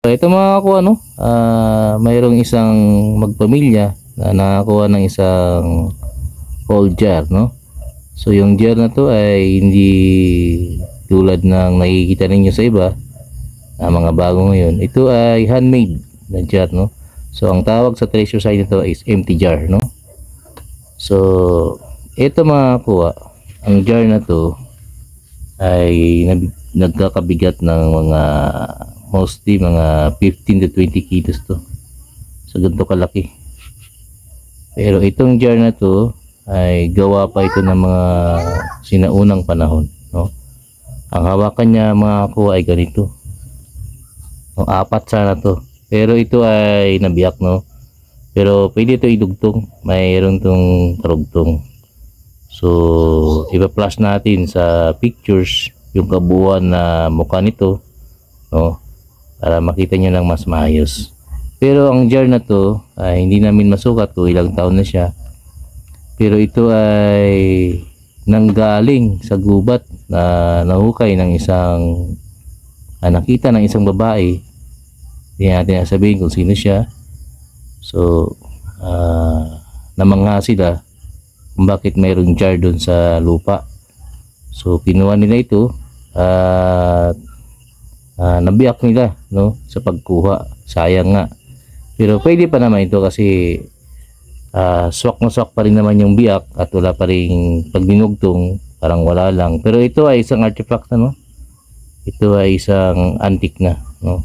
So ito mga kuha, no, mayroong isang magpamilya na nakakuha ng isang whole jar, no. So yung jar na to ay hindi tulad ng nakikita ninyo sa iba mga bago ngayon. Ito ay handmade na jar, no. So ang tawag sa treasure site nito is empty jar, no. So ito mga kuha, ang jar na to ay nagkakabigat ng mga mostly mga 15 to 20 kilos to. So ganito kalaki. Pero itong jar na to ay gawa pa ito ng mga sinaunang panahon, no. Ang hawakan niya mga kuha ay ganito, no, 4 sana to, pero ito ay nabiyak, no. Pero pwede ito idugtong, mayroon tong karugtong. So ipa-flash natin sa pictures yung kabuuan na mukha nito, no, para makita nyo lang mas maayos. Pero ang jar na to ay hindi namin masukat kung ilang taon na siya, pero ito ay nanggaling sa gubat na nahukay ng isang nakita ng isang babae. Hindi natin sabihin kung sino siya. So namangha sila kung bakit mayroong jar doon sa lupa. So kinuha nila ito at nabiyak nila, no, sa pagkuha. Sayang nga, pero pwede pa naman ito kasi swak na swak pa rin naman yung biyak at wala pa rin pag dinugtong, parang wala lang. Pero ito ay isang artifact na, no. Ito ay isang antique na, no.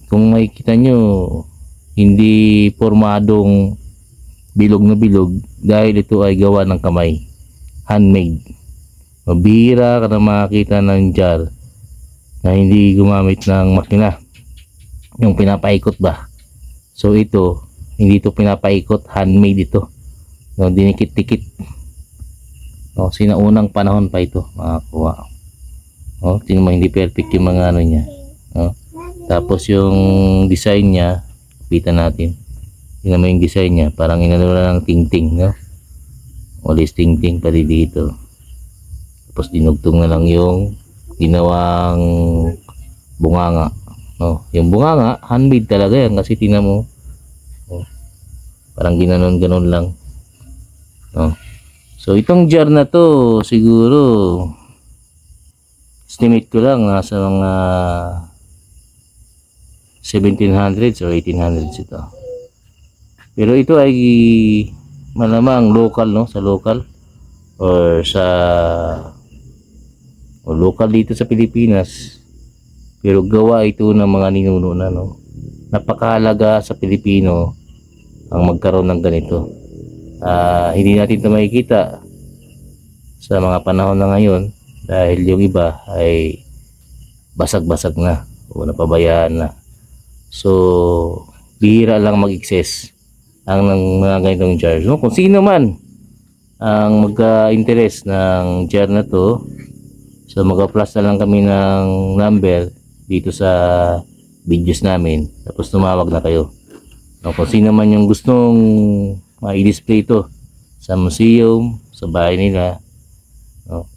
Kung makikita nyo, hindi pormadong bilog na bilog dahil ito ay gawa ng kamay, handmade. Mabihira ka na makakita ng jar na hindi gumamit ng makina, yung pinapaikot ba. So ito, hindi ito pinapaikot, handmade ito, no, dinikit-tikit, no, sinaunang panahon pa ito mga kuha, no. Tingnan mo, hindi perfect yung mga ano niya, no. Tapos yung design niya, kita natin, tingnan mo yung design niya, parang inano lang ng ting-ting, no, walis ting-ting pa dito. Tapos dinugtong na lang yung ginawang bunganga, no. Yung bunganga handmade talaga yan kasi tingnan mo, no, parang ginanon-ganon lang, no. So itong jar na to siguro estimate ko lang nasa mga 1700s or 1800s ito. Pero ito ay malamang local, no, sa local or sa local dito sa Pilipinas, pero gawa ito ng mga ninuno na, no. Napakahalaga sa Pilipino ang magkaroon ng ganito. Hindi natin ito makikita sa mga panahon na ngayon dahil yung iba ay basag-basag na o napabayaan na. So bihira lang mag-access ang mga ganitong jar, no. Kung sino man ang magka-interest ng jar na to, so mag-plus na lang kami ng number dito sa videos namin, tapos tumawag na kayo, no. Kung sino man yung gustong ma-display ito sa museum, sa bahay nila, no.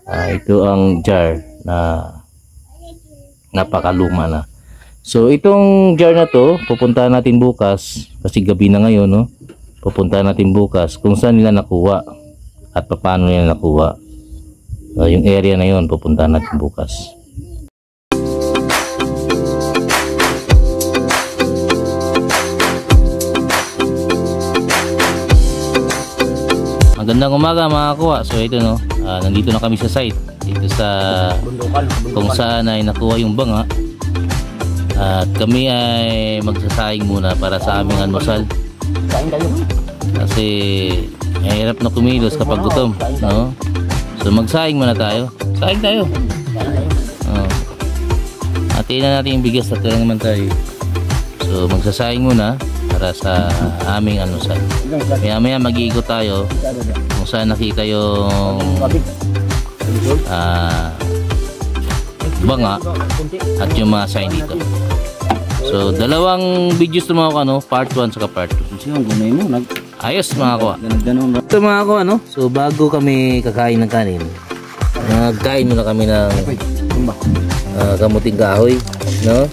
Ito ang jar na napakaluma na. So itong jar na to pupuntahan natin bukas kasi gabi na ngayon, no. Pupuntahan natin bukas kung saan nila nakuha at paano nila nakuha. Yung area na yon pupuntahan natin bukas. Magandang umaga mga kuha. So ito, no, nandito na kami sa site dito sa kung saan ay nakuha yung banga. At kami ay magsasayang muna para sa aming almusal kasi mahirap na kumilos kapag gutom, no. So magsayang muna tayo. Sayang tayo. Atin na natin yung bigas at lang naman tayo. So magsasayang muna para sa aming almusal. Maya maya mag-iikot tayo kung saan nakita yung banga at yung mga sign dito. So dalawang videos ito mga ano, part 1 saka part 2. Ayos mga kuha. Ito mga kuha, no. So bago kami kakain ng kanin, nagkain muna kami ng kamuting kahoy, no?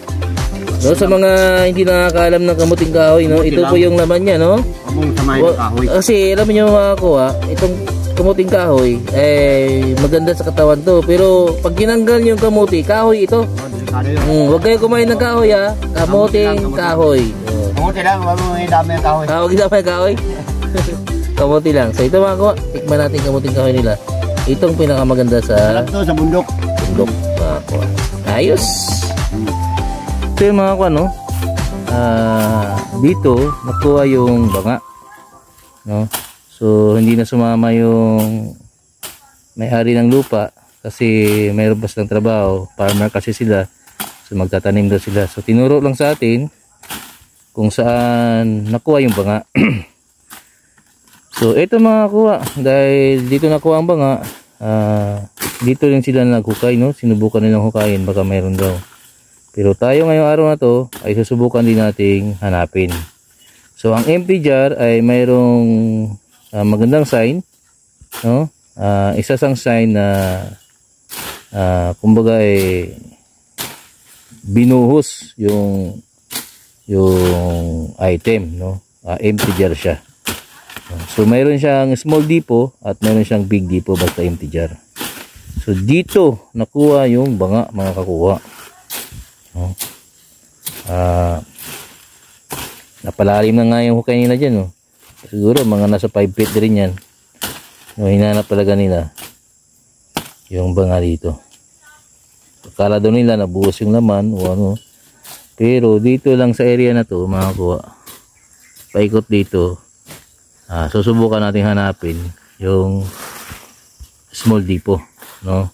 No, sa mga hindi nakakaalam ng kamuting kahoy, no, ito po yung laman niya, no? Among samay ng kahoy. Kasi alam niyo mga kuha, itong kamuting kahoy maganda sa katawan to, pero pag ginanggal yung kamuti, kahoy ito. Huwag kayo kumain ng kahoy ha, kamuting kahoy. Kamuti lang, wag mo dami ng kahoy. Huwag dami ng kahoy. Kamuti lang. So ito mga kuha, tikman natin kamuting kahoy nila. Itong pinakamaganda sa sa bundok. Bundok mga kuha. Ayos. Ito yung mga kuha, no? Dito nakuha yung banga, no? So hindi na sumama yung may-ari ng lupa kasi mayroon pa silang trabaho, farmer kasi sila, so magtatanim daw sila. So tinuro lang sa atin kung saan nakuha yung banga. So ito mga kuha, dahil dito nakuha ang banga, dito rin sila naghukay, no? Sinubukan nilang hukayin, baka mayroon daw. Pero tayo ngayong araw na to ay susubukan din nating hanapin. So ang empty jar ay mayroong magandang sign, no? Isa sang sign na kumbaga binuhos yung item, no? Empty jar siya. So mayroon siyang small depot at mayroon siyang big depot basta empty jar. So dito nakuha yung banga mga kakuha, no? Napalalim na nga yung hukay nila dyan, no? Siguro mga nasa 5 feet rin yan, no? Hinanap talaga nila yung banga dito. Akala doon nila nabuhos yung laman o ano, pero dito lang sa area na to mga kuha, paikot dito, susubukan natin hanapin yung small depot, no?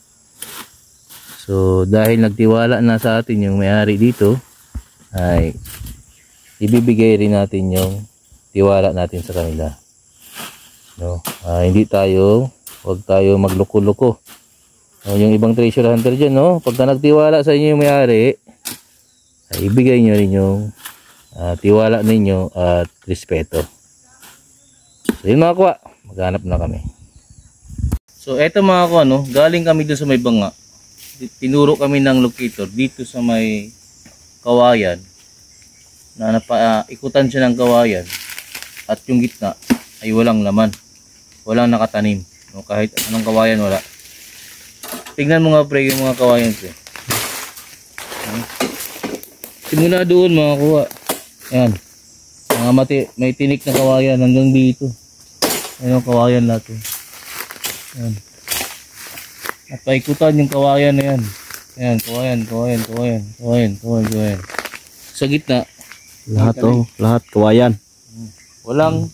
So dahil nagtiwala na sa atin yung may-ari dito, ay ibibigay rin natin yung tiwala natin sa kanila, no? Huwag tayo magloko-loko, no? Yung ibang treasure hunter dyan, no? Pagka nagtiwala sa inyo yung may-ari, ay ibigay nyo rin yung tiwala ninyo at respeto. So yun mga kuha, maghanap na kami. So eto mga kuha, no? Galing kami dun sa may banga, tinuro kami ng locator dito sa may kawayan, na ikutan siya ng kawayan at yung gitna ay walang laman, walang nakatanim, no? Kahit anong kawayan wala. Tingnan mo nga pre yung mga kawayan pre. Simula doon mga kuha, yan mga may tinik na kawayan hanggang dito. Ayun ang kawayan natin, yan. Napaikutan yung kawayan na yan. Ayan, kawayan. Sa gitna, Lahat kawayan. walang,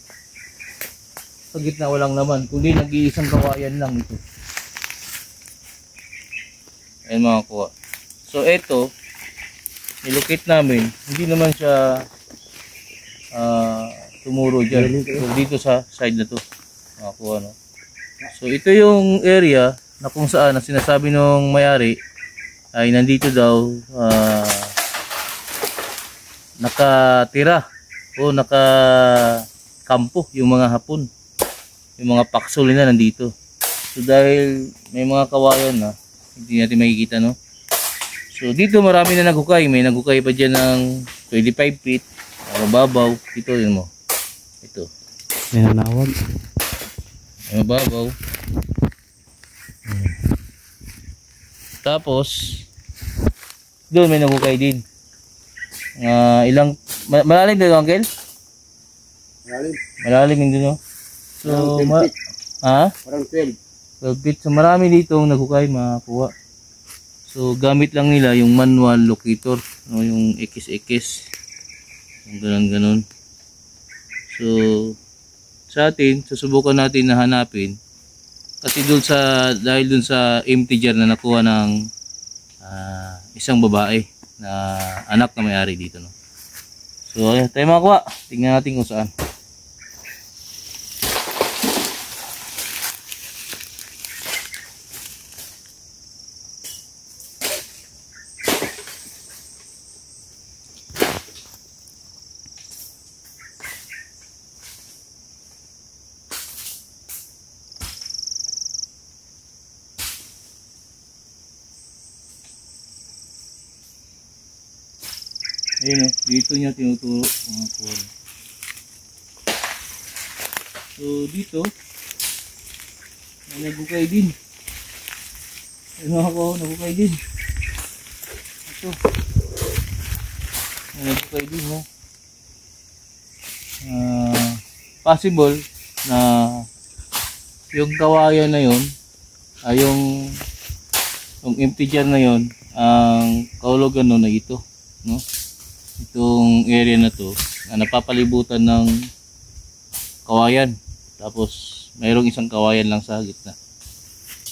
sa gitna walang laman, kundi nag-iisang kawayan lang ito. Ayan mga kuha. So ito, nilocate namin, hindi naman siya tumuro dyan. So dito sa side na to, mga kuha, no? So ito yung area na kung saan ang sinasabi ng may-ari ay nandito daw nakatira o nakakampo yung mga Hapon, yung mga paksol na nandito. So dahil may mga kawayan na hindi natin makikita, no? So dito marami na naghukay, may naghukay pa dyan ng 25 feet mababaw. Ito yun mo, ito May nanawag. mababaw. Tapos doon may naghukay din. Ilang malalim din, uncle? Malalim din doon, no? So Parang 12. 12 feet. So marami dito naghukay mga kuha. So gamit lang nila yung manual locator, no? Yung X yung ganun. So sa atin, susubukan natin na hanapin kasi dahil dun sa empty jar na nakuha ng isang babae na anak na may-ari dito, no? So ayan, tayo mga kuha, tingnan natin kung saan. Ayun o, dito niya tinuturo mga kuha. So dito, may nabukay din. Ayun mga kuha, nabukay din. Ito. May nabukay din ha. Possible na yung kawayan na yun, ay yung empty jar na yun, ang kahulugan nun na ito, no? Itong area na to na napapalibutan ng kawayan, tapos mayroong isang kawayan lang sa gitna.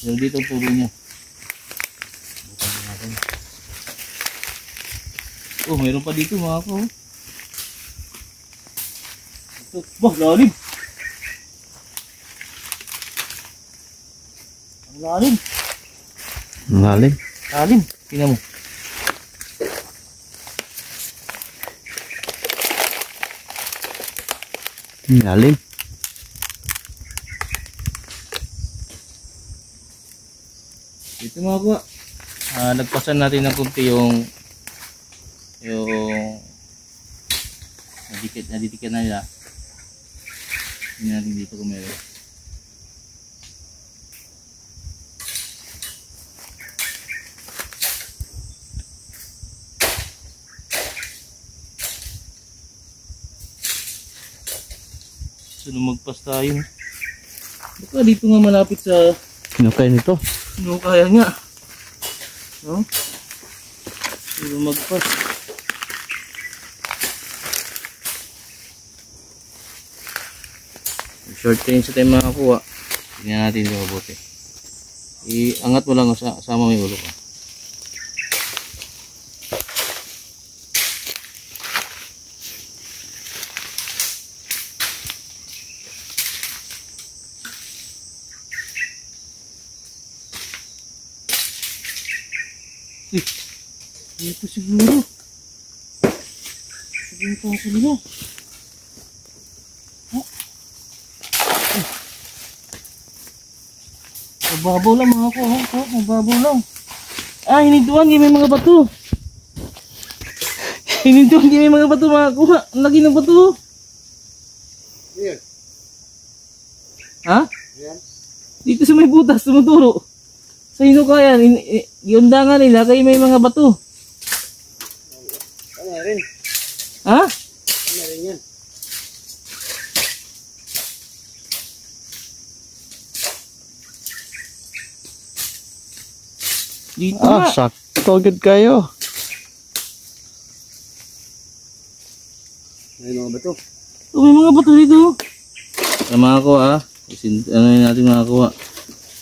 Pero dito ang tulo niya. Oh, mayroon pa dito mga ko. Ito, bah, lalim. Ang lalim. Lalim. Lalim. Tingnan mo. Lalim. Ito mga kuha. Nagpasan natin ng kunti yung nadikit na nila. Hindi natin dito kung meron. So lumagpas tayo. Baka dito nga malapit sa Kinukay nito. kaya nga. No? So lumagpas. Short change sa tayo makakuha. Tingnan natin yung mabuti. Iangat mo lang sama mo yung ulo ko. Dito siguro. Dito sa nila. Mababaw lang mga ko. Mababaw lang. Hinintuan. May mga bato. Hinintuan. May mga bato mga kuha. Ang lagi ng bato. Yan. Ha? Yan. Dito sa may butas. Tumuturo. Sa hinukayan. Iundangan nila kaya may mga bato. Ano rin? Ha? Ano rin yan? Dito nga. Sakto agad kayo. May mga bato. May mga bato dito. Mga kuha. Ano yun natin mga kuha.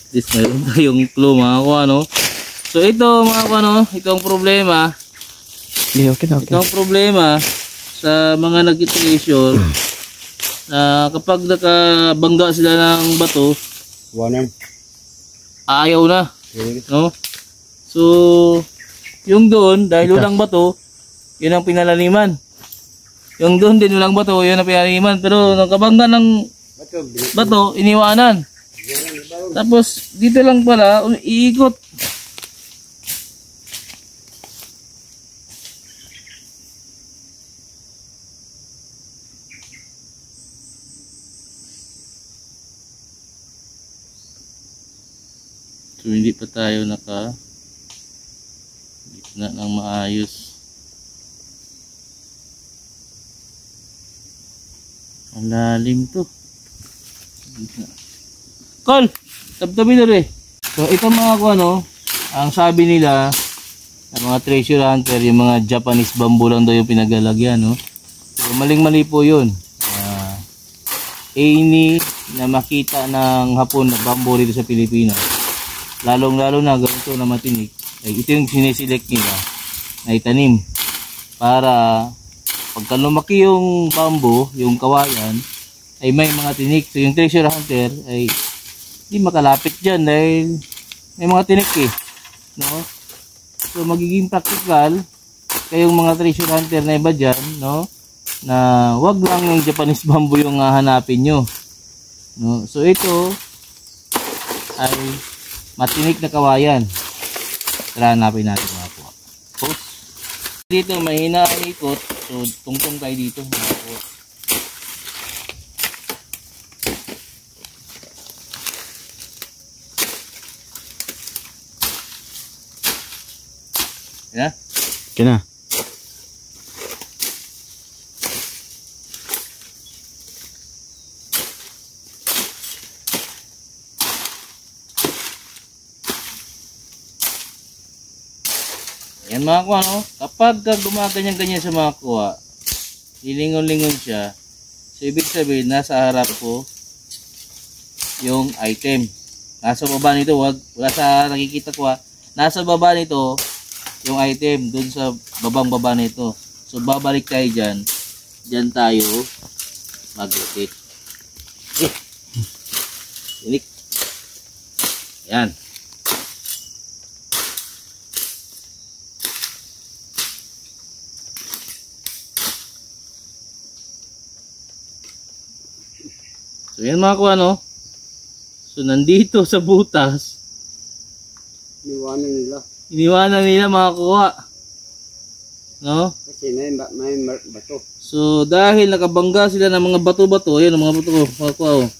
At least mayroon tayong clue mga kuha, no? So ito mga kuha, no? Ito ang problema. Okay. Ito ang problema sa mga nag-treasure na kapag nakabangga sila ng bato, ayaw na, no? So yung doon dahil walang bato, yun ang pinalaliman. Yung doon din walang bato, yun ang pinalaliman. Pero nakabangga ng bato, iniwanan. Tapos dito lang pala iikot. So hindi pa tayo naka gitna ng maayos. Ang lalim to. Gitna. Call! Tabtabi na rin. So ito mga ko ano, ang sabi nila ng mga treasure hunter, yung mga Japanese bamboo lang daw yung pinagalagyan, no? So maling-mali po yun. Any na makita ng hapon na bamboo dito sa Pilipinas, lalong-lalo na ganito na matinik, ay ito yung siniselect nila na itanim para pagka lumaki yung bamboo, yung kawayan, ay may mga tinik. So yung treasure hunter ay hindi makalapit dyan dahil may mga tinik eh, no? So magiging practical kayong mga treasure hunter na iba dyan, no? Na wag lang yung Japanese bamboo yung hahanapin nyo, no? So ito ay matinik na kawayan. Tara hanapin natin mga po. Dito mahina ang ikot, so tungtong tayo dito. Yan. Okay na. Yan mga kuha, no? Kapag gumaganyan-ganyan sa mga kuha, lilingon-lingon siya, so ibig sabihin, nasa harap ko yung item. Nasa baba nito, wala sa nakikita ko ha. Nasa baba nito yung item, dun sa babang-baba nito. So babalik tayo dyan. Dyan tayo mag-rotate. Inik. Yan. So yan mga kuha, no? So nandito sa butas, iniwanan nila mga kuha, no? Kasi may bato. So dahil nakabangga sila ng mga bato-bato, ayun ang mga bato, mga kuha, oh.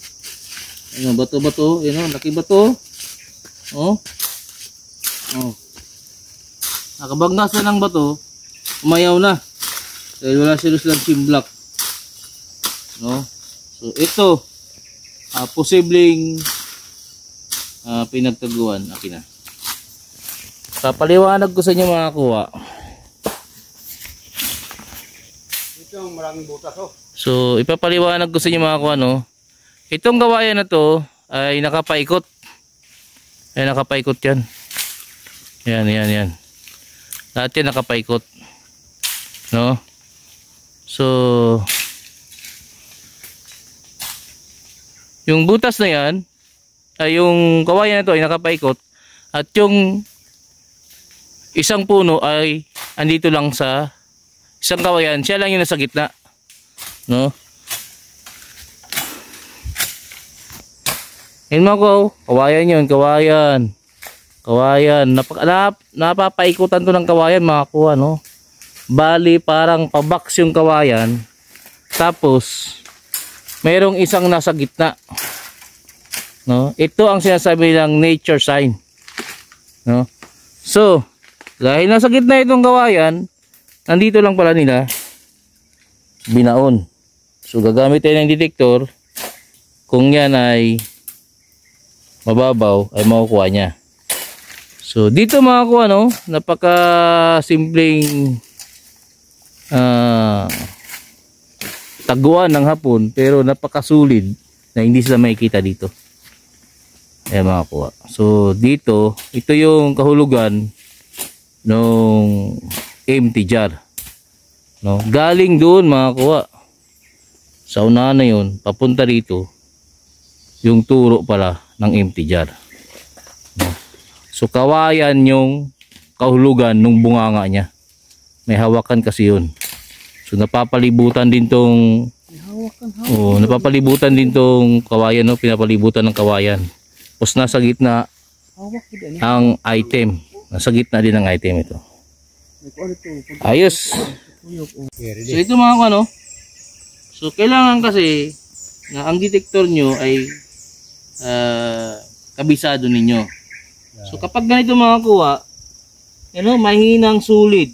Ayun, bato-bato, ayun, oh, laki bato. Oh. Oh. Nakabangga sila ng bato, umayaw na. Dahil wala silang simblock. No? So ito, posibleng pinagtaguan. Akin na. Papaliwanag ko sa inyo mga kuha. Ito ang maraming butas, oh. So ipapaliwanag ko sa inyo mga kuha, no? Itong gawayan na to ay nakapaikot. Ay nakapaikot yan. Yan. Lahat yan nakapaikot. No? So yung butas na yan, ay yung kawayan na to ay nakapaikot, at yung isang puno ay andito lang sa isang kawayan, siya lang yung nasa gitna, no? Yun mga ko, kawayan yun, kawayan, napapaikutan to ng kawayan mga kuha, no? Bali parang pabox yung kawayan, tapos mayroong isang nasa gitna, no? Ito ang sinasabi ng nature sign, no? So dahil nasa gitna itong kawayan, nandito lang pala nila binaon. So gagamit tayo ng detector. Kung yan ay mababaw, ay makukuha niya. So dito makakuha, no? Napaka simpleng taguan ng hapon, pero napakasulid na hindi sila makikita dito. Ayan mga kuha. So dito, ito yung kahulugan ng empty jar, no? Galing doon mga kuha, sa unahan na yun, papunta dito yung turo pala ng empty jar, no? So kawayan yung kahulugan ng bunganga niya. May hawakan kasi yun. So napapalibutan din tong napapalibutan din tong kawayan, no? Pinapalibutan ng kawayan. Tapos nasa gitna ang item. Nasa gitna din ang item ito. Ayos. So ito mga ano. So kailangan kasi na ang detector nyo ay kabisado ninyo. So kapag ganito mga kuha, mahinang sulid.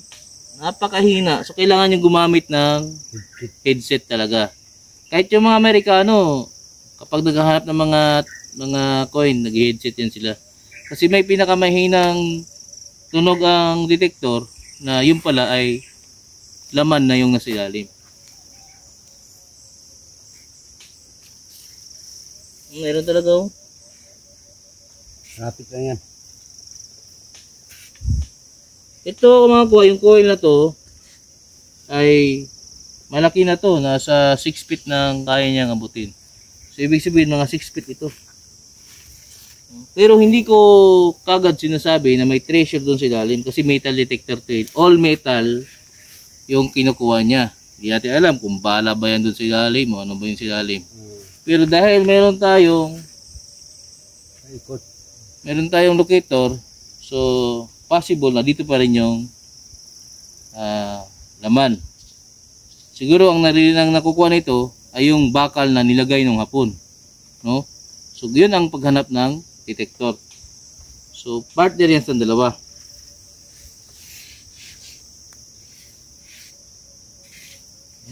Napakahina. So kailangan nyo gumamit ng headset talaga. Kahit yung mga Amerikano, kapag naghahanap ng mga coin, nag-headset yan sila. Kasi may pinakamahinang tunog ang detector na yung pala ay laman na yung nasa ilalim. Meron talaga, oh. Rapid lang yan. Ito mga kuha, yung coil na to ay malaki na to. Nasa 6 feet nang kaya niyang abutin. So ibig sabihin mga 6 feet ito. Pero hindi ko kagad sinasabi na may treasure doon sa ilalim kasi metal detector to it. All metal yung kinukuha niya. Hindi natin alam kung bala ba yan doon sa ilalim o ano ba yung sa ilalim. Pero dahil meron tayong locator, so possible na dito pa rin yung laman. Siguro ang nakukuha nito ay yung bakal na nilagay nung hapon, no? So yun ang paghanap ng detector. So partner yan sa dalawa.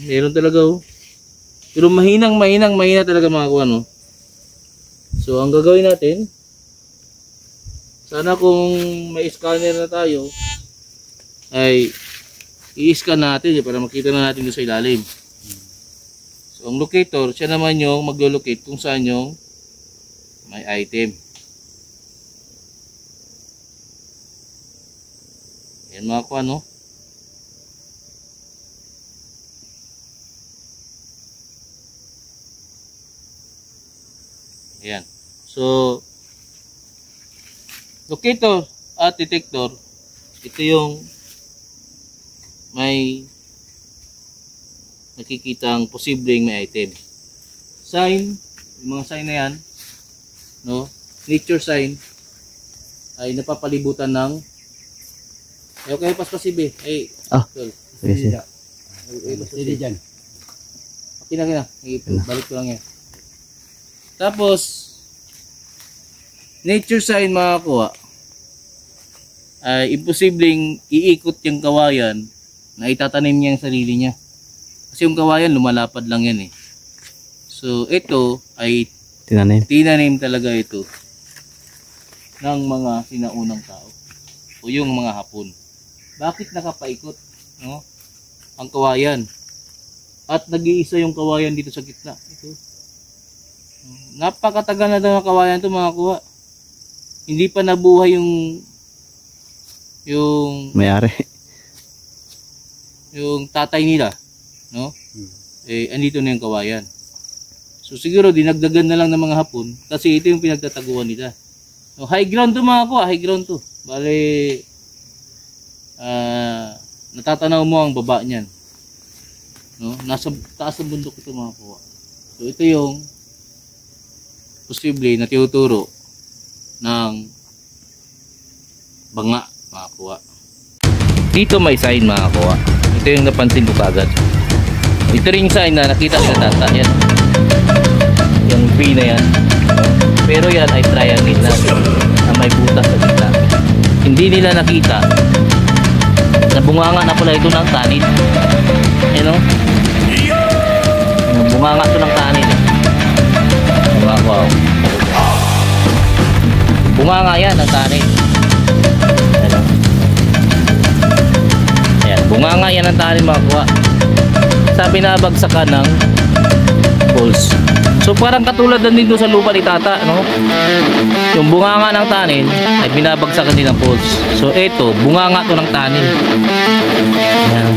Meron talaga oh. Pero mahina talaga mga kuha, no? So ang gagawin natin, sana kung may scanner na tayo ay i-scan natin para makita na natin doon sa ilalim. So ang locator, siya naman yung maglo-locate kung saan yung may item. Yan mga kuha, no? Ayan. So locator at detector, ito yung may nakikitang posibleng may item. Sign, yung mga sign na yan, no? Nature sign ay napapalibutan ng okay, paspasibe. Ay, Sige. Sige dyan. Kina. Balik ko lang yan. Tapos nature sign mga kuha ay imposibleng iikot yung kawayan na itatanim niya yung sarili niya. Kasi yung kawayan lumalapad lang yan eh. So ito ay tinanim talaga ito ng mga sinaunang tao o yung mga Hapon. Bakit nakapaikot, no? Ang kawayan. At nag-iisa yung kawayan dito sa gitna. Ito. Napakatagal na daw ng kawayan ito mga kuha. Hindi pa nabuhay yung May-ari. Yung tatay nila, no? Eh andito na yung kawayan. So siguro dinagdagan na lang ng mga Hapon kasi ito yung pinagtataguan nila. So, high ground to mga kuha, high ground to. Bale natatanaw mo ang baba niyan. No? Nasa taas ng bundok ito mga kuha. So ito yung posible na tinuturo ng banga mga kuha. Dito may sign mga kuha. Ito yung napansin ko kagad. Ito rin yung sign na nakita sa tata. Yan. Yung V na yan. Pero yan ay triangle na may butas sa gitna. Hindi nila nakita na bunganga na pala ito ng tanid. You know? Bunganga ito ng tanid. Wow. Bunganga yan ng tanid. Ayan, bunganga yan ng tanid mga kuha. Sabi na bagsakan ng poles. So parang katulad din dito sa lupa ni tata, no? Yung bunganga ng tanin ay binabagsakan din ng poles. So ito, bunganga to ng tanin. Ayan.